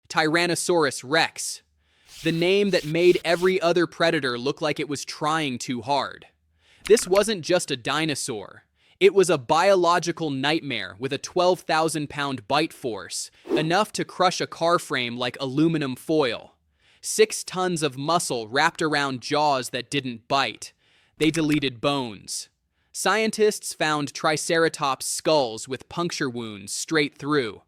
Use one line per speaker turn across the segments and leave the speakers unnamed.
Tyrannosaurus Rex, the name that made every other predator look like it was trying too hard. This wasn't just a dinosaur. It was a biological nightmare with a 12,000-pound bite force, enough to crush a car frame like aluminum foil. 6 tons of muscle wrapped around jaws that didn't bite. They deleted bones. Scientists found Triceratops skulls with puncture wounds straight through.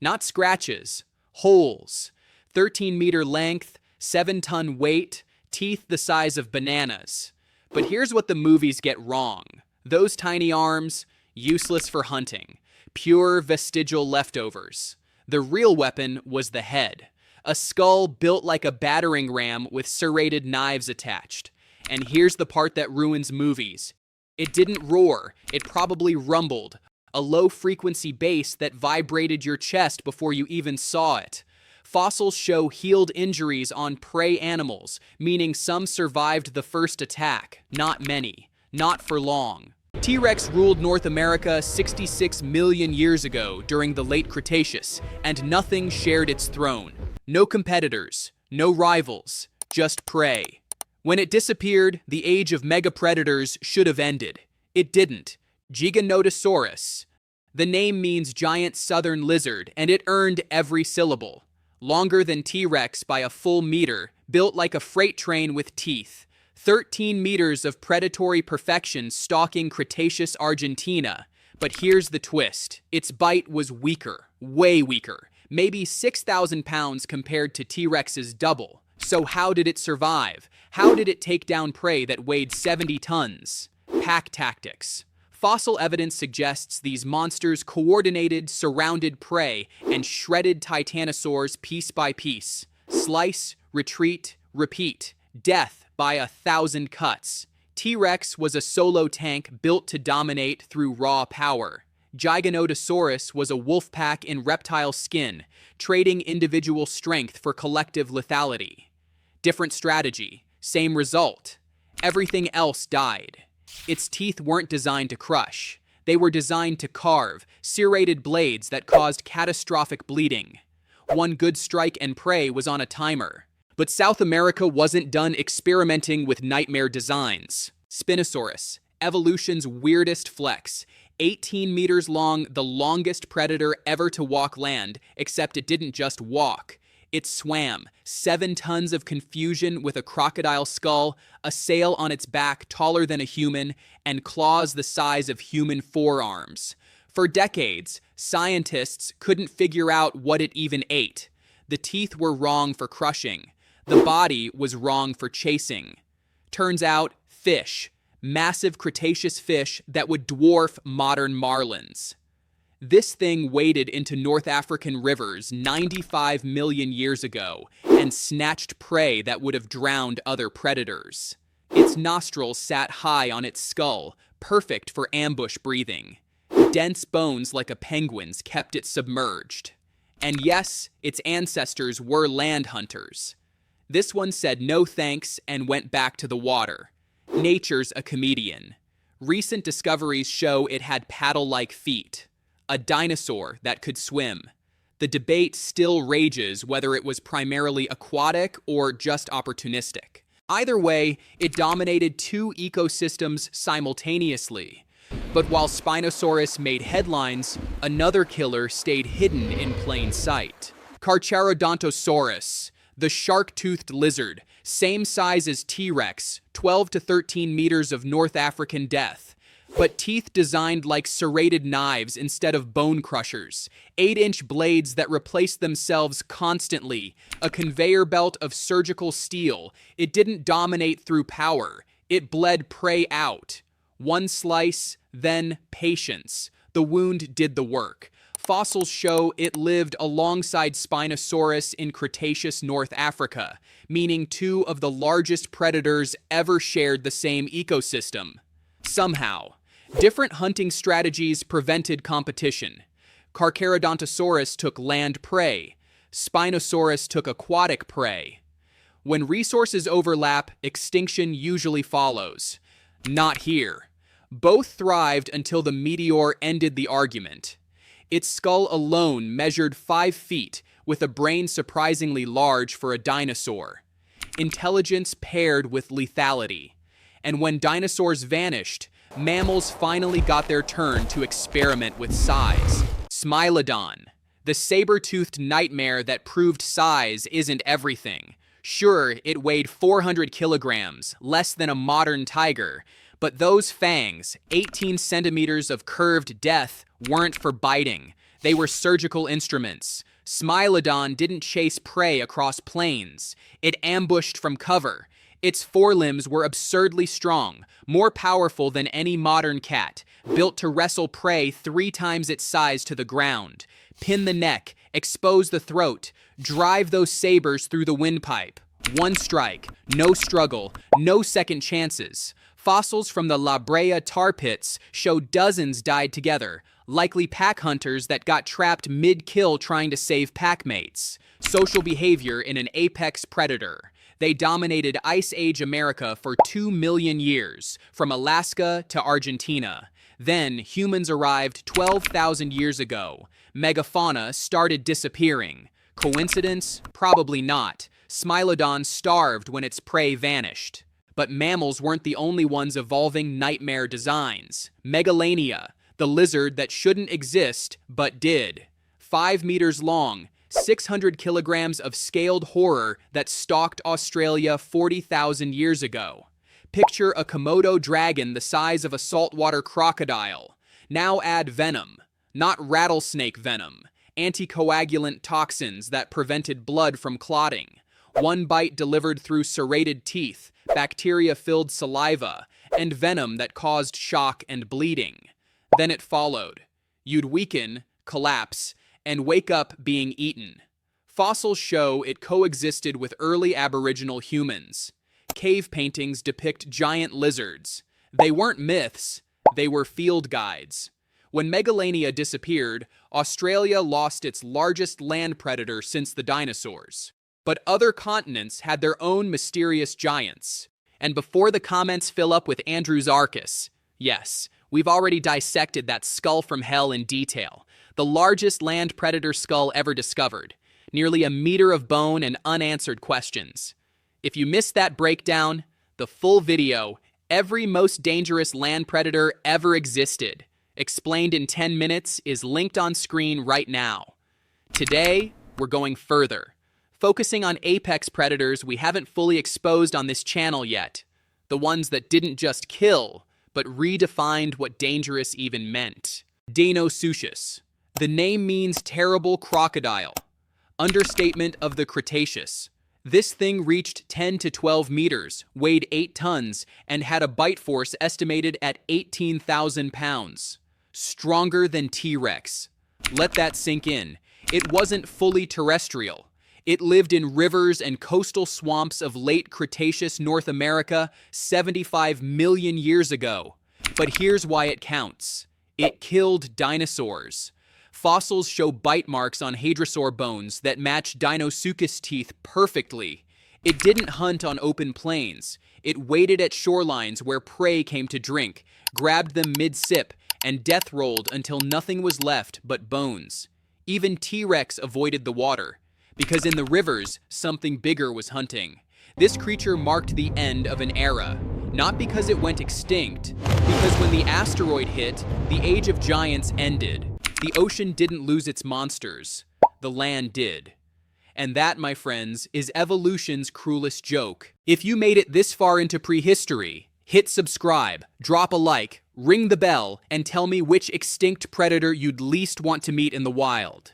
Not scratches, holes. 13-meter length, 7-ton weight, teeth the size of bananas. But here's what the movies get wrong. Those tiny arms, useless for hunting. Pure vestigial leftovers. The real weapon was the head. A skull built like a battering ram with serrated knives attached. And here's the part that ruins movies. It didn't roar, it probably rumbled. A low-frequency bass that vibrated your chest before you even saw it. Fossils show healed injuries on prey animals, meaning some survived the first attack. Not many. Not for long. T-Rex ruled North America 66 million years ago during the late Cretaceous, and nothing shared its throne. No competitors, no rivals, just prey. When it disappeared, the age of megapredators should have ended. It didn't. Giganotosaurus. The name means giant southern lizard, and it earned every syllable. Longer than T-Rex by a full meter, built like a freight train with teeth. 13 meters of predatory perfection stalking Cretaceous Argentina. But here's the twist. Its bite was weaker, way weaker. Maybe 6,000 pounds compared to T-Rex's double. So how did it survive? How did it take down prey that weighed 70 tons? Pack tactics. Fossil evidence suggests these monsters coordinated, surrounded prey, and shredded titanosaurs piece by piece. Slice, retreat, repeat. Death by 1,000 cuts. T-Rex was a solo tank built to dominate through raw power. Giganotosaurus was a wolf pack in reptile skin, trading individual strength for collective lethality. Different strategy, same result. Everything else died. Its teeth weren't designed to crush. They were designed to carve, serrated blades that caused catastrophic bleeding. One good strike and prey was on a timer. But South America wasn't done experimenting with nightmare designs. Spinosaurus, evolution's weirdest flex. 18 meters long, the longest predator ever to walk land, except it didn't just walk. It swam. 7 tons of confusion with a crocodile skull, a sail on its back taller than a human, and claws the size of human forearms. For decades, scientists couldn't figure out what it even ate. The teeth were wrong for crushing. The body was wrong for chasing. Turns out, fish. Massive Cretaceous fish that would dwarf modern marlins. This thing waded into North African rivers 95 million years ago and snatched prey that would have drowned other predators. Its nostrils sat high on its skull, perfect for ambush breathing. Dense bones like a penguin's kept it submerged. And yes, its ancestors were land hunters. This one said no thanks and went back to the water. Nature's a comedian. Recent discoveries show it had paddle-like feet. A dinosaur that could swim. The debate still rages whether it was primarily aquatic or just opportunistic. Either way, it dominated 2 ecosystems simultaneously. But while Spinosaurus made headlines, another killer stayed hidden in plain sight. Carcharodontosaurus, the shark-toothed lizard, same size as T-Rex, 12 to 13 meters of North African death. But teeth designed like serrated knives instead of bone crushers. 8-inch blades that replaced themselves constantly. A conveyor belt of surgical steel. It didn't dominate through power. It bled prey out. One slice, then patience. The wound did the work. Fossils show it lived alongside Spinosaurus in Cretaceous North Africa, meaning 2 of the largest predators ever shared the same ecosystem. Somehow. Different hunting strategies prevented competition. Carcharodontosaurus took land prey. Spinosaurus took aquatic prey. When resources overlap, extinction usually follows. Not here. Both thrived until the meteor ended the argument. Its skull alone measured 5 feet, with a brain surprisingly large for a dinosaur. Intelligence paired with lethality. And when dinosaurs vanished, mammals finally got their turn to experiment with size. Smilodon, the saber-toothed nightmare that proved size isn't everything. Sure, it weighed 400 kilograms, less than a modern tiger, but those fangs, 18 centimeters of curved death, weren't for biting. They were surgical instruments. Smilodon didn't chase prey across plains. It ambushed from cover. Its forelimbs were absurdly strong, more powerful than any modern cat, built to wrestle prey 3 times its size to the ground, pin the neck, expose the throat, drive those sabers through the windpipe. One strike, no struggle, no second chances. Fossils from the La Brea tar pits show dozens died together, likely pack hunters that got trapped mid-kill trying to save pack mates. Social behavior in an apex predator. They dominated Ice Age America for 2 million years, from Alaska to Argentina. Then, humans arrived 12,000 years ago. Megafauna started disappearing. Coincidence? Probably not. Smilodon starved when its prey vanished. But mammals weren't the only ones evolving nightmare designs. Megalania, the lizard that shouldn't exist, but did. 5 meters long, 600 kilograms of scaled horror that stalked Australia 40,000 years ago. Picture a Komodo dragon the size of a saltwater crocodile. Now add venom. Not rattlesnake venom. Anticoagulant toxins that prevented blood from clotting. One bite delivered through serrated teeth, bacteria-filled saliva, and venom that caused shock and bleeding. Then it followed. You'd weaken, collapse, and wake up being eaten. Fossils show it coexisted with early Aboriginal humans. Cave paintings depict giant lizards. They weren't myths, they were field guides. When Megalania disappeared, Australia lost its largest land predator since the dinosaurs. But other continents had their own mysterious giants. And before the comments fill up with Andrewsarchus, yes, we've already dissected that skull from hell in detail, the largest land predator skull ever discovered, nearly a meter of bone and unanswered questions. If you missed that breakdown, the full video, every most dangerous land predator ever existed, explained in 10 minutes, is linked on screen right now. Today, we're going further, focusing on apex predators we haven't fully exposed on this channel yet, the ones that didn't just kill, but redefined what dangerous even meant. Deinosuchus. The name means terrible crocodile. Understatement of the Cretaceous. This thing reached 10 to 12 meters, weighed 8 tons, and had a bite force estimated at 18,000 pounds. Stronger than T-Rex. Let that sink in. It wasn't fully terrestrial. It lived in rivers and coastal swamps of late Cretaceous North America 75 million years ago. But here's why it counts. It killed dinosaurs. Fossils show bite marks on hadrosaur bones that match Deinosuchus teeth perfectly. It didn't hunt on open plains. It waited at shorelines where prey came to drink, grabbed them mid-sip, and death rolled until nothing was left but bones. Even T-Rex avoided the water, because in the rivers, something bigger was hunting. This creature marked the end of an era, not because it went extinct, because when the asteroid hit, the Age of Giants ended. The ocean didn't lose its monsters, the land did. And that, my friends, is evolution's cruelest joke. If you made it this far into prehistory, hit subscribe, drop a like, ring the bell, and tell me which extinct predator you'd least want to meet in the wild.